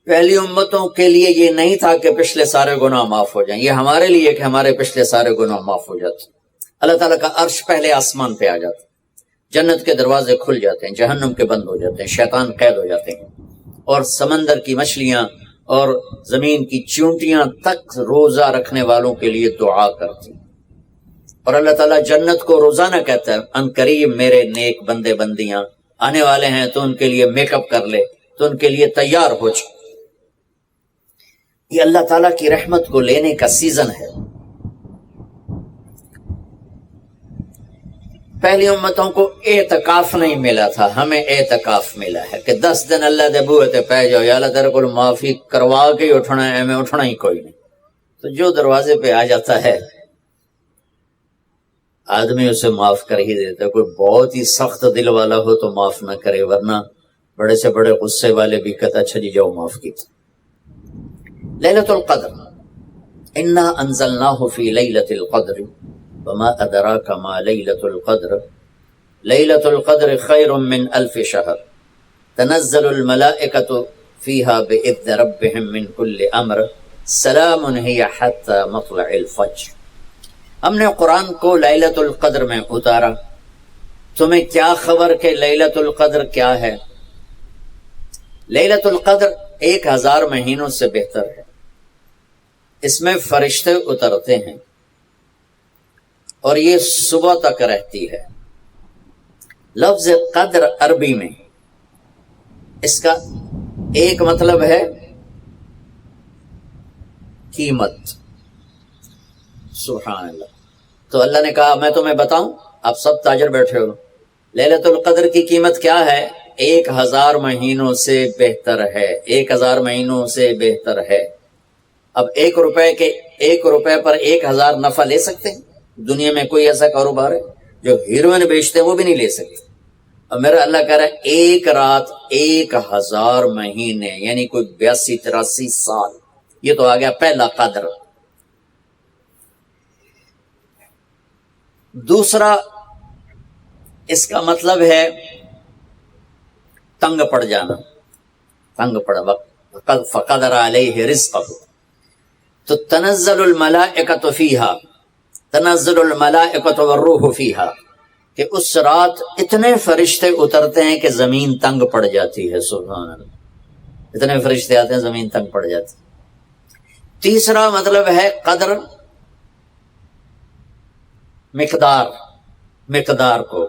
پہلی امتوں کے لیے یہ نہیں تھا کہ پچھلے سارے گناہ معاف ہو جائیں، یہ ہمارے لیے کہ ہمارے پچھلے سارے گناہ معاف ہو جاتے۔ اللہ تعالیٰ کا عرش پہلے آسمان پہ آ جاتا، جنت کے دروازے کھل جاتے ہیں، جہنم کے بند ہو جاتے ہیں، شیطان قید ہو جاتے ہیں، اور سمندر کی مچھلیاں اور زمین کی چیونٹیاں تک روزہ رکھنے والوں کے لیے دعا کرتی، اور اللہ تعالیٰ جنت کو روزانہ کہتا ہے ان قریب میرے نیک بندے بندیاں آنے والے ہیں، تو ان کے لیے میک اپ کر لے، تو ان کے لیے تیار ہو جائے۔ یہ اللہ تعالیٰ کی رحمت کو لینے کا سیزن ہے۔ پہلی امتوں کو اعتکاف نہیں ملا تھا، ہمیں اعتکاف ملا ہے کہ 10 دن اللہ دے بوئے تے پہ جاؤ، یا اللہ تیرے کو معافی کروا کے ہی اٹھنا ہے، ہمیں اٹھنا ہی کوئی نہیں۔ تو جو دروازے پہ آ جاتا ہے آدمی اسے معاف کر ہی دیتا ہے۔ کوئی بہت ہی سخت دل والا ہو تو معاف نہ کرے، ورنہ بڑے سے بڑے غصے والے بھی کہتا اچھا جی جاؤ معاف کیتا۔ لیلۃ القدر، انا انزلناہ فی لیلۃ القدر وما ادراک ما لیلۃ القدر لیلۃ القدر خیر من الف شہر تنزل الملائکۃ فیہا باذن ربہم من کل امر سلام ہی حتی مطلع الفجر۔ ہم نے قرآن کو لیلۃ القدر میں اتارا، تمہیں کیا خبر کہ لیلۃ القدر کیا ہے؟ لیلۃ القدر 1000 مہینوں سے بہتر ہے، اس میں فرشتے اترتے ہیں اور یہ صبح تک رہتی ہے۔ لفظ قدر عربی میں اس کا ایک مطلب ہے قیمت، سبحان اللہ۔ تو اللہ نے کہا میں تمہیں بتاؤں، آپ سب تاجر بیٹھے ہو، لیلۃ القدر کی قیمت کیا ہے؟ 1000 مہینوں سے بہتر ہے، 1000 مہینوں سے بہتر ہے۔ اب 1 روپے پر 1000 نفع لے سکتے ہیں؟ دنیا میں کوئی ایسا کاروبار ہے؟ جو ہیروئن بیچتے ہیں وہ بھی نہیں لے سکتے۔ اب میرا اللہ کہہ رہا ہے ایک رات 1000 مہینے، یعنی کوئی 82-83 سال۔ یہ تو آ گیا پہلا قدر۔ دوسرا اس کا مطلب ہے تنگ پڑ جانا، تنگ پڑ وقت فقدر علیہ رزقہ۔ تو تنزل الملائکۃ فیہا، تنزل الملائکۃ والروح فیہا، کہ اس رات اتنے فرشتے اترتے ہیں کہ زمین تنگ پڑ جاتی ہے، سبحان اللہ، اتنے فرشتے آتے ہیں زمین تنگ پڑ جاتی ہے۔ تیسرا مطلب ہے قدر، مقدار کو،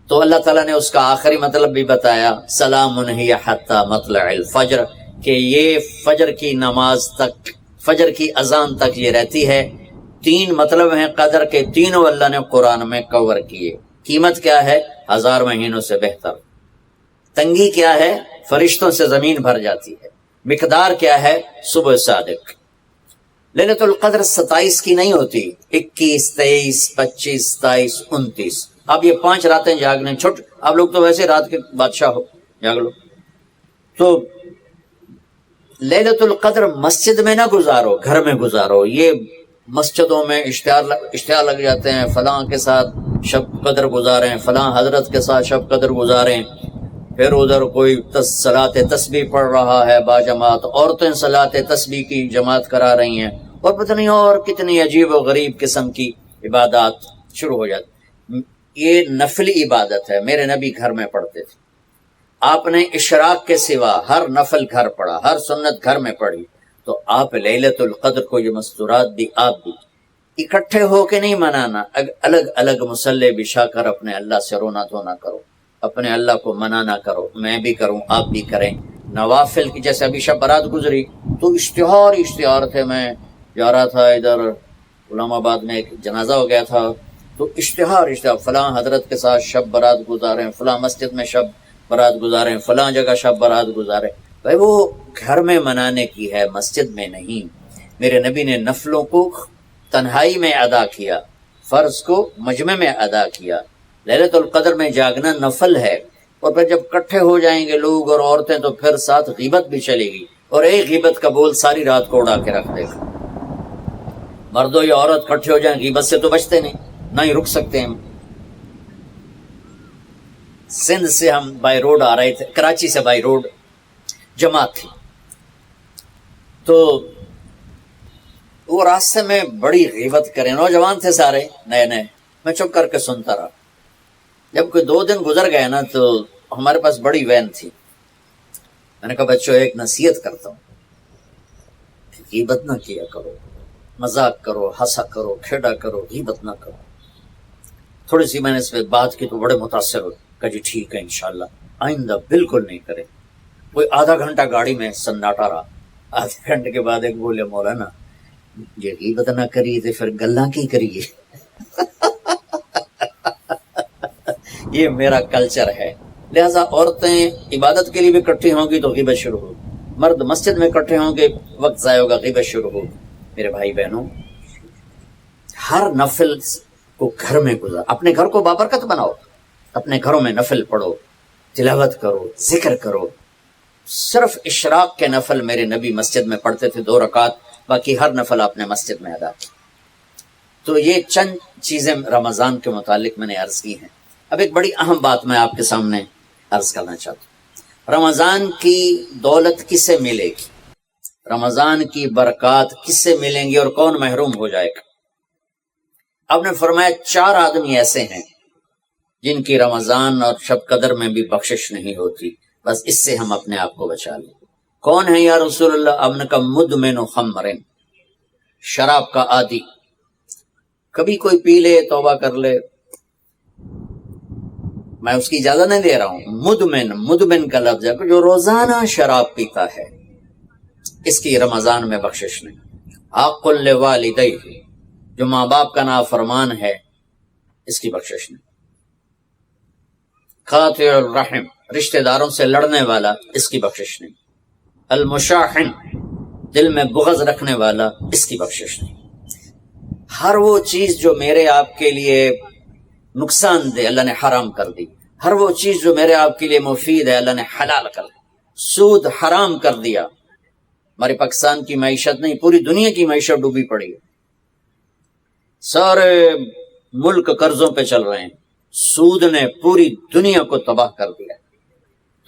تو اللہ تعالیٰ نے اس کا آخری مطلب بھی بتایا، سلام ہی حتی مطلع الفجر، کہ یہ فجر کی نماز تک، فجر کی اذان تک یہ رہتی ہے۔ 3 مطلب ہیں قدر کے، تینوں اللہ نے قرآن میں کور کیے۔ قیمت کیا ہے؟ 1000 مہینوں سے بہتر۔ تنگی کیا ہے؟ فرشتوں سے زمین بھر جاتی ہے۔ مقدار کیا ہے؟ صبح صادق۔ لیلۃ القدر 27 کی نہیں ہوتی، 21، 23، 25، 27، 29۔ اب یہ 5 راتیں جاگنے چھٹ، آپ لوگ تو ویسے رات کے بادشاہ ہو، جاگ لو۔ تو لیلۃ القدر مسجد میں نہ گزارو، گھر میں گزارو۔ یہ مسجدوں میں اشتہار لگ جاتے ہیں، فلاں کے ساتھ شب قدر گزاریں، فلاں حضرت کے ساتھ شب قدر گزاریں، پھر ادھر کوئی صلاۃ تسبیح پڑھ رہا ہے باجماعت، عورتیں صلاۃ تسبیح کی جماعت کرا رہی ہیں، اور پتہ نہیں اور کتنی عجیب و غریب قسم کی عبادات شروع ہو جاتی۔ یہ نفلی عبادت ہے، میرے نبی گھر میں پڑھتے تھے۔ آپ نے اشراق کے سوا ہر نفل گھر پڑھا، ہر سنت گھر میں پڑھی، تو آپ لیلۃ القدر کو یہ مستورات بھی آپ بھی اکٹھے ہو کے نہیں منانا، الگ الگ مصلی بچھا کر اپنے اللہ سے رونا دھونا کرو، اپنے اللہ کو منانا کرو، میں بھی کروں آپ بھی کریں۔ نوافل کی جیسے ابھی شب برات گزری تو اشتہار تھے، میں جا رہا تھا ادھر غلام آباد میں ایک جنازہ ہو گیا تھا، تو اشتہار فلاں حضرت کے ساتھ شب برات گزاریں، فلاں مسجد میں شب برات گزاریں، فلاں جگہ شب برات گزاریں۔ بھائی وہ گھر میں منانے کی ہے، مسجد میں نہیں۔ میرے نبی نے نفلوں کو تنہائی میں ادا کیا، فرض کو مجمع میں ادا کیا۔ لیلۃ القدر میں جاگنا نفل ہے، اور پھر جب کٹھے ہو جائیں گے لوگ اور عورتیں تو پھر ساتھ غیبت بھی چلے گی، اور ایک غیبت کا بول ساری رات کو اڑا کے رکھ دے گا۔ مردوں یا عورت کٹھے ہو جائیں غیبت سے تو بچتے نہیں، نہ ہی رک سکتے ہیں۔ سندھ سے ہم بائی روڈ آ رہے تھے، کراچی سے بائی روڈ جماعت تھی، تو وہ راستے میں بڑی غیبت کریں، نوجوان تھے سارے نئے نئے، میں چپ کر کے سنتا رہا۔ جب کوئی 2 دن گزر گئے نا تو ہمارے پاس بڑی وین تھی، میں نے کہا بچوں ایک نصیحت کرتا ہوں کہ غیبت نہ کیا کرو، مذاق کرو، ہنسا کرو، کھیڑا کرو، غیبت نہ کرو۔ تھوڑی سی میں نے اس پہ بات کی تو بڑے متاثر ہوئے، کہا جی ٹھیک ہے انشاءاللہ آئندہ بالکل نہیں کرے۔ کوئی آدھا گھنٹہ گاڑی میں سناٹا رہا، آدھے گھنٹے کے بعد ایک بولے مولانا یہ غیبت نہ کریے تو پھر گلاں کی کریے۔ یہ میرا کلچر ہے، لہذا عورتیں عبادت کے لیے بھی اکٹھی ہوں گی تو غیبت شروع ہوگی، مرد مسجد میں اکٹھے ہوں گے وقت ضائع ہوگا، غیبت شروع ہوگی۔ میرے بھائی بہنوں، ہر نفل کو گھر میں گزار، اپنے گھر کو بابرکت بناؤ، اپنے گھروں میں نفل پڑھو، تلاوت کرو، ذکر کرو۔ صرف اشراق کے نفل میرے نبی مسجد میں پڑھتے تھے 2 رکعت، باقی ہر نفل آپ نے مسجد میں ادا کی۔ تو یہ چند چیزیں رمضان کے متعلق میں نے عرض کی ہیں۔ اب ایک بڑی اہم بات میں آپ کے سامنے عرض کرنا چاہتا ہوں، رمضان کی دولت کس سے ملے گی، رمضان کی برکات کس سے ملیں گی اور کون محروم ہو جائے گا؟ آپ نے فرمایا 4 آدمی ایسے ہیں جن کی رمضان اور شب قدر میں بھی بخشش نہیں ہوتی، بس اس سے ہم اپنے آپ کو بچا لیں۔ کون ہے یا رسول اللہ؟ آپ نے کہا مدمن خمر، شراب کا عادی، کبھی کوئی پی لے توبہ کر لے، میں اس کی اجازت نہیں دے رہا ہوں، مدمن کا لفظ ہے جو روزانہ شراب پیتا ہے، اس کی رمضان میں بخشش نہیں۔ حق لوالدیہ، جو ماں باپ کا نافرمان ہے، اس کی بخشش نہیں۔ قاطع الرحم، رشتہ داروں سے لڑنے والا، اس کی بخشش نہیں۔ المشاحن، دل میں بغض رکھنے والا، اس کی بخشش نہیں۔ ہر وہ چیز جو میرے آپ کے لیے نقصان دے اللہ نے حرام کر دی، ہر وہ چیز جو میرے آپ کے لیے مفید ہے اللہ نے حلال کر دی۔ سود حرام کر دیا، ہمارے پاکستان کی معیشت نہیں پوری دنیا کی معیشت ڈوبی پڑی ہے، سارے ملک قرضوں پہ چل رہے ہیں، سود نے پوری دنیا کو تباہ کر دیا۔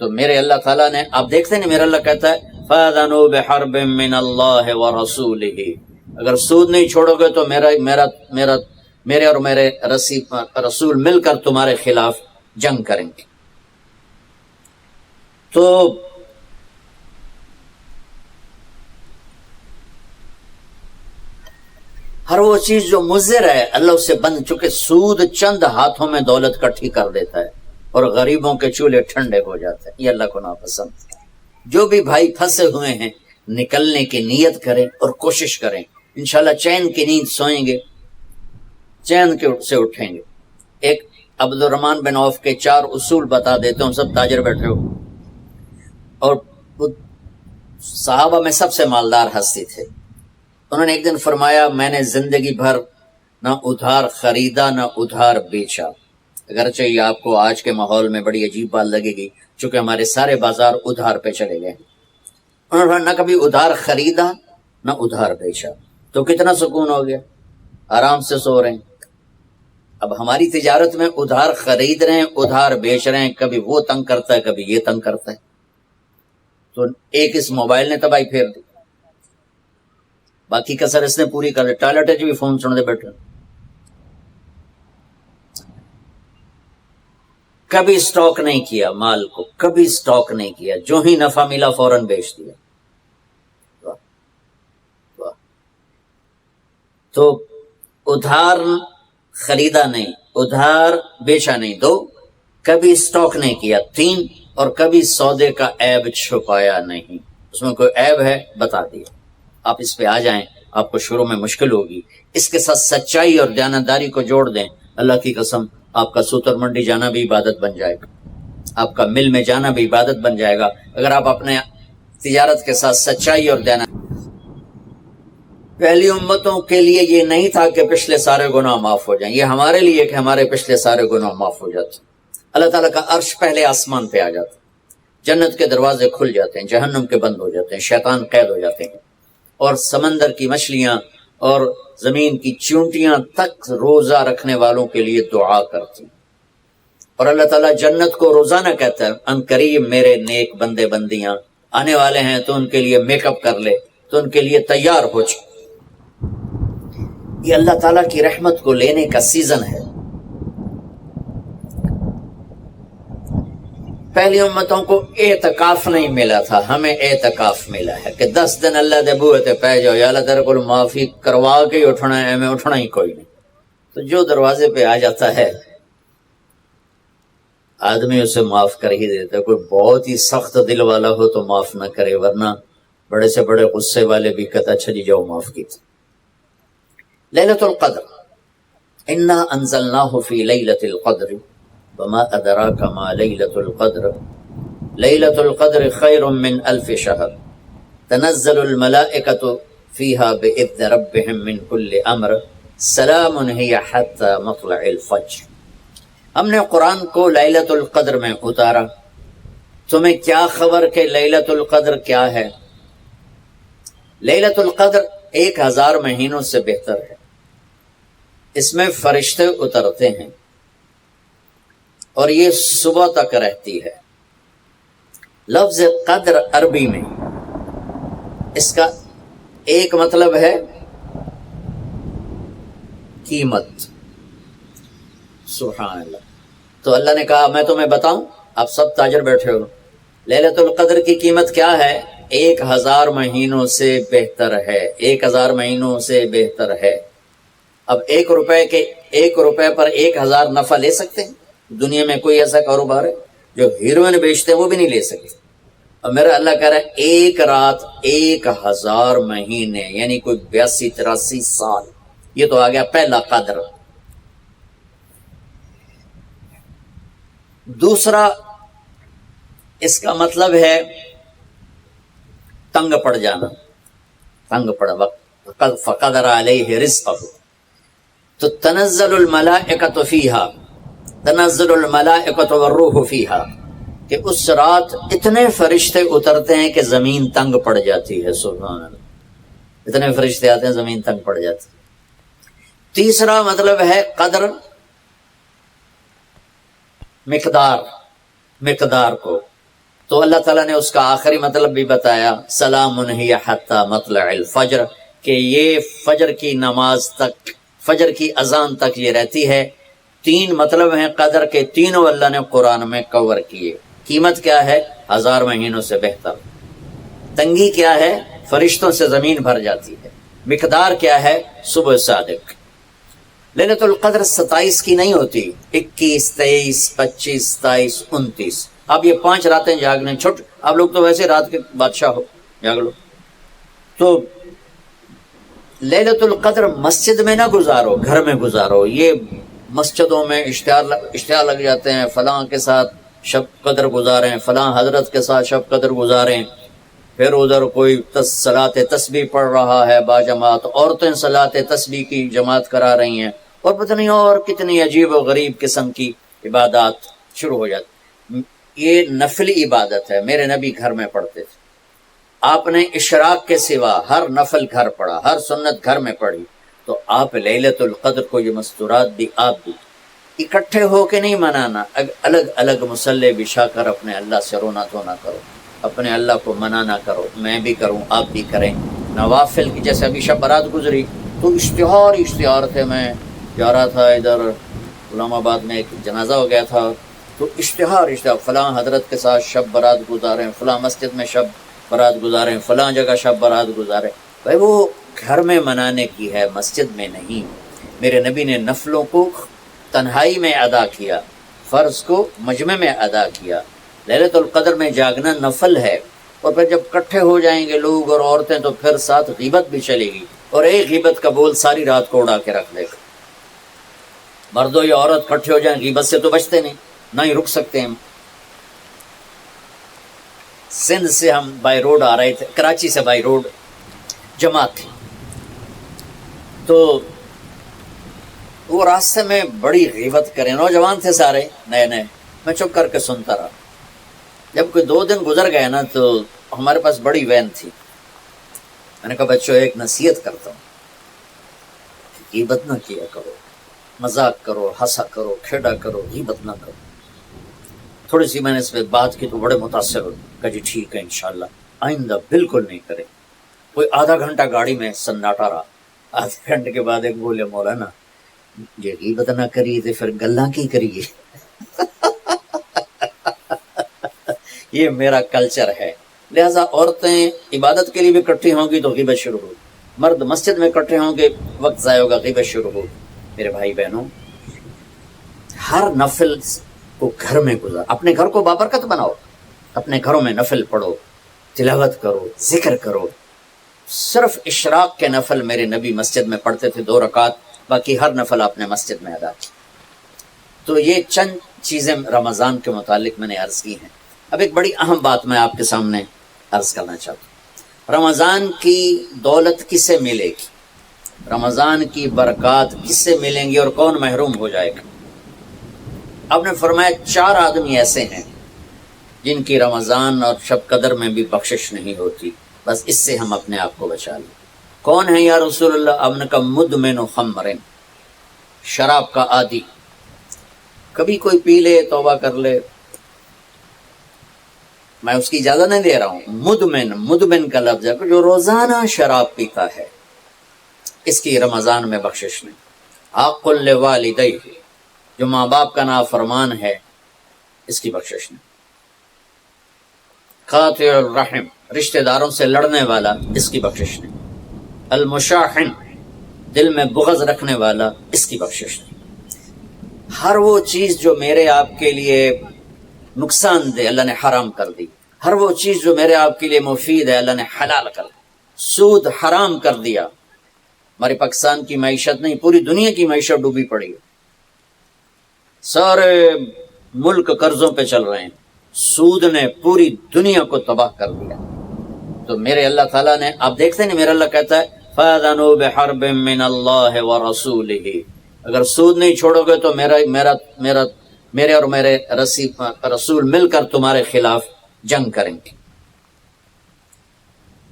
تو میرے اللہ تعالیٰ نے، آپ دیکھتے ہیں میرا اللہ کہتا ہے فَأَذَنُوا بِحَرْبٍ مِّنَ اللَّهِ وَرَسُولِهِ، اگر سود نہیں چھوڑو گے تو میرے اور میرے رسول مل کر تمہارے خلاف جنگ کریں گے۔ تو ہر وہ چیز جو مضر ہے اللہ اس سے بند، چونکہ سود چند ہاتھوں میں دولت اکٹھی کر دیتا ہے اور غریبوں کے چولہے ٹھنڈے ہو جاتے ہیں، یہ اللہ کو ناپسند ہے۔ جو بھی بھائی پھنسے ہوئے ہیں نکلنے کی نیت کریں اور کوشش کریں، انشاءاللہ چین کی نیند سوئیں گے، چین سے اٹھیں گے۔ ایک عبد الرحمن بن عوف کے 4 اصول بتا دیتے ہوں، سب تاجر بیٹھے ہو، اور صحابہ میں سب سے مالدار ہستی تھے۔ انہوں نے ایک دن فرمایا میں نے زندگی بھر نہ ادھار خریدا نہ ادھار بیچا، اگرچہ یہ آپ کو آج کے ماحول میں بڑی عجیب بات لگے گی چونکہ ہمارے سارے بازار ادھار پہ چلے گئے۔ انہوں نے نہ کبھی ادھار خریدا نہ ادھار بیچا، تو کتنا سکون ہو گیا، آرام سے سو رہے ہیں۔ اب ہماری تجارت میں ادھار خرید رہے ہیں ادھار بیچ رہے ہیں، کبھی وہ تنگ کرتا ہے کبھی یہ تنگ کرتا ہے، تو ایک اس موبائل نے تباہی پھیر دی، باقی کسر اس نے پوری کر دی، ٹوائلٹ بھی فون سنتے بیٹھے۔ کبھی سٹاک نہیں کیا مال کو، کبھی سٹاک نہیں کیا، جو ہی نفع ملا فوراً بیچ دیا۔ تو ادھار خریدا نہیں، ادھار بیچا نہیں، 2، کبھی سٹاک نہیں کیا، 3، اور کبھی سودے کا عیب چھپایا نہیں، اس میں کوئی عیب ہے بتا دیا۔ آپ اس پہ آ جائیں، آپ کو شروع میں مشکل ہوگی، اس کے ساتھ سچائی اور دیانتداری کو جوڑ دیں، اللہ کی قسم آپ کا سوتر منڈی جانا بھی عبادت بن جائے گا، آپ کا مل میں جانا بھی عبادت بن جائے گا، اگر آپ اپنے تجارت کے ساتھ سچائی اور دیانت۔ پہلی امتوں کے لیے یہ نہیں تھا کہ پچھلے سارے گناہ معاف ہو جائیں، یہ ہمارے لیے کہ ہمارے پچھلے سارے گناہ معاف ہو جاتے۔ اللہ تعالیٰ کا عرش پہلے آسمان پہ آ جاتا، جنت کے دروازے کھل جاتے ہیں، جہنم کے بند ہو جاتے ہیں، شیطان قید ہو جاتے ہیں، اور سمندر کی مچھلیاں اور زمین کی چونٹیاں تک روزہ رکھنے والوں کے لیے دعا کرتی، اور اللہ تعالیٰ جنت کو روزانہ کہتا ہے ان قریب میرے نیک بندے بندیاں آنے والے ہیں تو ان کے لیے میک اپ کر لے، تو ان کے لیے تیار ہو جائے۔ یہ اللہ تعالیٰ کی رحمت کو لینے کا سیزن ہے۔ پہلی امتوں کو اعتکاف نہیں ملا تھا، ہمیں اعتکاف ملا ہے کہ 10 دن اللہ دے بوئے تے پہ جاؤ، یا اللہ تیرے کو معافی کروا کے ہی اٹھنا ہے، ہمیں اٹھنا ہی کوئی نہیں۔ تو جو دروازے پہ آ جاتا ہے آدمی اسے معاف کر ہی دیتا ہے۔ کوئی بہت ہی سخت دل والا ہو تو معاف نہ کرے، ورنہ بڑے سے بڑے غصے والے بھی کہتا اچھا جی جاؤ معاف کیجیے۔ لیلۃ القدر، انا انزلناہ فی لیلۃ القدر وما ادراک ما لیلۃ القدر لیلۃ القدر خیر من الف شہر تنزل الملائکۃ فیہا باذن ربہم من کل امر سلام ہی حتی مطلع الفجر۔ ہم نے قرآن کو لیلۃ القدر میں اتارا۔ تمہیں کیا خبر کہ لیلۃ القدر کیا ہے؟ لیلۃ القدر 1000 مہینوں سے بہتر ہے۔ اس میں فرشتے اترتے ہیں اور یہ صبح تک رہتی ہے۔ لفظ قدر عربی میں اس کا ایک مطلب ہے قیمت۔ سبحان اللہ۔ تو اللہ نے کہا میں تمہیں بتاؤں، آپ سب تاجر بیٹھے ہو، لیلۃ القدر کی قیمت کیا ہے؟ 1000 مہینوں سے بہتر ہے، 1000 مہینوں سے بہتر ہے۔ اب 1 روپے پر 1000 نفع لے سکتے ہیں؟ دنیا میں کوئی ایسا کاروبار ہے؟ جو ہیروئن بیچتے ہیں وہ بھی نہیں لے سکتے۔ اور میرا اللہ کہہ رہا ہے ایک رات 1000 مہینے، یعنی کوئی 82-83 سال۔ یہ تو آ گیا پہلا قدر۔ دوسرا اس کا مطلب ہے تنگ پڑ جانا، تنگ پڑا وقت، فقدر علیہ رزقہ۔ تو تنزل الملائکۃ فیہا، تنزل الملائکۃ والروح فیہا، کہ اس رات اتنے فرشتے اترتے ہیں کہ زمین تنگ پڑ جاتی ہے۔ سبحان اللہ، اتنے فرشتے آتے ہیں زمین تنگ پڑ جاتی ہے۔ تیسرا مطلب ہے قدر، مقدار کو، تو اللہ تعالیٰ نے اس کا آخری مطلب بھی بتایا، سلام ہی حتی مطلع الفجر، کہ یہ فجر کی نماز تک، فجر کی اذان تک یہ رہتی ہے۔ 3 مطلب ہیں قدر کے، تینوں اللہ نے قرآن میں کور کیے۔ قیمت کیا ہے؟ 1000 مہینوں سے بہتر۔ تنگی کیا ہے؟ فرشتوں سے زمین بھر جاتی ہے۔ مقدار کیا ہے؟ صبح صادق۔ لیلۃ القدر 27 کی نہیں ہوتی، 21، 23، 25، 27، 29۔ اب یہ 5 راتیں جاگنے چھٹ، آپ لوگ تو ویسے رات کے بادشاہ ہو، جاگ لو۔ تو لیلۃ القدر مسجد میں نہ گزارو، گھر میں گزارو۔ یہ مسجدوں میں اشتہار لگ جاتے ہیں، فلاں کے ساتھ شب قدر گزاریں، فلاں حضرت کے ساتھ شب قدر گزاریں، پھر ادھر کوئی صلاۃ تسبیح پڑھ رہا ہے باجماعت، عورتیں صلاۃ تسبیح کی جماعت کرا رہی ہیں، اور پتہ نہیں اور کتنی عجیب و غریب قسم کی عبادات شروع ہو جاتی۔ یہ نفلی عبادت ہے، میرے نبی گھر میں پڑھتے تھے۔ آپ نے اشراق کے سوا ہر نفل گھر پڑھا، ہر سنت گھر میں پڑھی۔ تو آپ لیلۃ القدر کو یہ مستورات بھی آپ بھی اکٹھے ہو کے نہیں منانا، الگ الگ مصلی بچھا کر اپنے اللہ سے رونا دھونا کرو، اپنے اللہ کو منانا کرو، میں بھی کروں آپ بھی کریں۔ نوافل کی جیسے ابھی شب برات گزری تو اشتہار تھے، میں جا رہا تھا ادھر غلام آباد میں، ایک جنازہ ہو گیا تھا، تو اشتہار فلاں حضرت کے ساتھ شب برات گزاریں، فلاں مسجد میں شب برات گزاریں، فلاں جگہ شب برات گزاریں۔ بھائی وہ گھر میں منانے کی ہے، مسجد میں نہیں۔ میرے نبی نے نفلوں کو تنہائی میں ادا کیا، فرض کو مجمع میں ادا کیا۔ لیلۃ القدر میں جاگنا نفل ہے، اور پھر جب کٹھے ہو جائیں گے لوگ اور عورتیں تو پھر ساتھ غیبت بھی چلے گی، اور ایک غیبت کا بول ساری رات کو اڑا کے رکھ دے گا۔ مردوں یا عورت کٹھے ہو جائیں غیبت سے تو بچتے نہیں، نہ ہی رک سکتے ہم۔ سندھ سے ہم بائی روڈ آ رہے تھے، کراچی سے بائی روڈ جماعت تھی، تو وہ راستے میں بڑی غیبت کریں، نوجوان تھے سارے نئے نئے، میں چپ کر کے سنتا رہا۔ جب کوئی 2 دن گزر گئے نا تو ہمارے پاس بڑی وین تھی، میں نے کہا بچوں ایک نصیحت کرتا ہوں، غیبت نہ کیا کرو، مذاق کرو، ہنسا کرو، کھیڑا کرو، غیبت نہ کرو۔ تھوڑی سی میں نے اس پہ بات کی تو بڑے متاثر ہو، کہا جی ٹھیک ہے انشاءاللہ آئندہ بالکل نہیں کریں۔ کوئی آدھا گھنٹہ گاڑی میں سناٹا رہا. آدھے گھنٹے کے بعد ایک بولے مولانا یہ غیبت نہ کریے تو پھر گلاں کی کریے. یہ میرا کلچر ہے. لہذا عورتیں عبادت کے لیے بھی اکٹھی ہوں گی تو غیبت شروع ہوگی, مرد مسجد میں اکٹھے ہوں گے وقت ضائع ہوگا, غیبت شروع ہوگی. میرے بھائی بہنوں, ہر نفل کو گھر میں گزار, اپنے گھر کو بابرکت بناؤ, اپنے گھروں میں نفل پڑھو, تلاوت کرو, ذکر کرو. صرف اشراق کے نفل میرے نبی مسجد میں پڑھتے تھے 2 رکعت, باقی ہر نفل آپ نے مسجد میں ادا کی. تو یہ چند چیزیں رمضان کے متعلق میں نے عرض کی ہیں. اب ایک بڑی اہم بات میں آپ کے سامنے عرض کرنا چاہتا ہوں. رمضان کی دولت کس سے ملے گی, رمضان کی برکات کس سے ملیں گی, اور کون محروم ہو جائے گا؟ آپ نے فرمایا 4 آدمی ایسے ہیں جن کی رمضان اور شب قدر میں بھی بخشش نہیں ہوتی, بس اس سے ہم اپنے آپ کو بچا لیں. کون ہے یا رسول اللہ؟ آپ نے کہا مدمن خمر, شراب کا عادی. کبھی کوئی پی لے توبہ کر لے, میں اس کی اجازت نہیں دے رہا ہوں. مدمن کا لفظ ہے جو روزانہ شراب پیتا ہے, اس کی رمضان میں بخشش نہیں. حق لوالدیہ, جو ماں باپ کا نافرمان ہے, اس کی بخشش نہیں. قاطع الرحم, رشتہ داروں سے لڑنے والا, اس کی بخشش نہیں. المشاحن, دل میں بغض رکھنے والا, اس کی بخشش نہیں. ہر وہ چیز جو میرے آپ کے لیے نقصان دے اللہ نے حرام کر دی, ہر وہ چیز جو میرے آپ کے لیے مفید ہے اللہ نے حلال کر دی. سود حرام کر دیا. ہمارے پاکستان کی معیشت نہیں, پوری دنیا کی معیشت ڈوبی پڑی ہے. سارے ملک قرضوں پہ چل رہے ہیں. سود نے پوری دنیا کو تباہ کر دیا. تو میرے اللہ تعالیٰ نے, آپ دیکھتے ہیں میرا اللہ کہتا ہے فَأَذَنُوا بِحَرْبٍ مِّنَ اللَّهِ وَرَسُولِهِ, اگر سود نہیں چھوڑو گے تو میرے اور میرے رسول مل کر تمہارے خلاف جنگ کریں گے.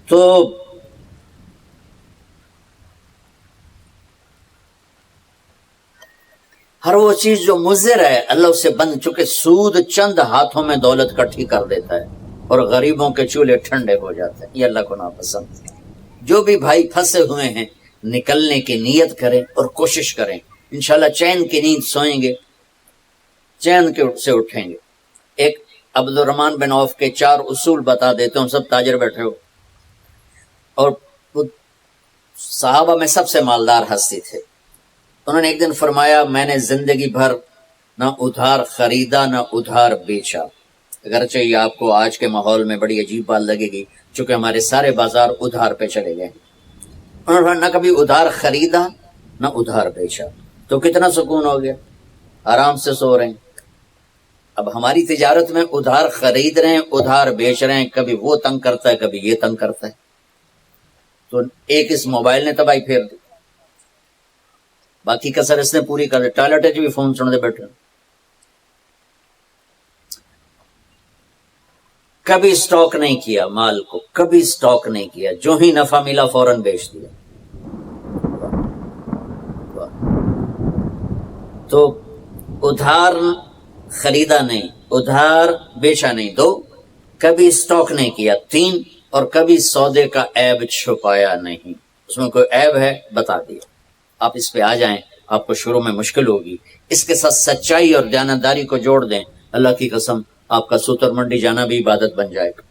تو ہر وہ چیز جو مضر ہے اللہ اسے بند, چکے سود چند ہاتھوں میں دولت کٹھی کر دیتا ہے اور غریبوں کے چولہے ٹھنڈے ہو جاتے ہیں. یہ اللہ کو ناپسند ہے. جو بھی بھائی پھنسے ہوئے ہیں نکلنے کی نیت کریں اور کوشش کریں, انشاءاللہ چین کی نیند سوئیں گے, چین کے سے اٹھیں گے. ایک عبد الرحمن بن عوف کے 4 اصول بتا دیتے ہوں, سب تاجر بیٹھے ہو, اور صحابہ میں سب سے مالدار ہستی تھے. انہوں نے ایک دن فرمایا میں نے زندگی بھر نہ ادھار خریدا نہ ادھار بیچا. اگرچہ یہ آپ کو آج کے ماحول میں بڑی عجیب بات لگے گی چونکہ ہمارے سارے بازار ادھار پہ چلے گئے. انہوں نے نہ کبھی ادھار خریدا نہ ادھار بیچا. تو کتنا سکون ہو گیا, آرام سے سو رہے ہیں. اب ہماری تجارت میں ادھار خرید رہے ہیں ادھار بیچ رہے ہیں, کبھی وہ تنگ کرتا ہے کبھی یہ تنگ کرتا ہے. تو ایک اس موبائل نے تباہی پھیر دی, باقی کسر اس نے پوری کر دی. ٹوائلٹ بھی فون سن دے بیٹھے. کبھی سٹاک نہیں کیا مال کو, کبھی سٹاک نہیں کیا, جو ہی نفع ملا فوراً بیچ دیا. تو ادھار خریدا نہیں, ادھار بیچا نہیں 2, کبھی سٹاک نہیں کیا 3, اور کبھی سودے کا عیب چھپایا نہیں. اس میں کوئی عیب ہے بتا دیا. آپ اس پہ آ جائیں, آپ کو شروع میں مشکل ہوگی. اس کے ساتھ سچائی اور دیانتداری کو جوڑ دیں, اللہ کی قسم آپ کا سوتر منڈی جانا بھی عبادت بن جائے گا,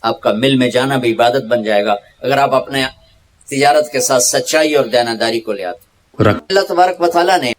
آپ کا مل میں جانا بھی عبادت بن جائے گا, اگر آپ اپنے تجارت کے ساتھ سچائی اور دیانتداری کو لے آتے. اللہ تبارک و تعالیٰ نے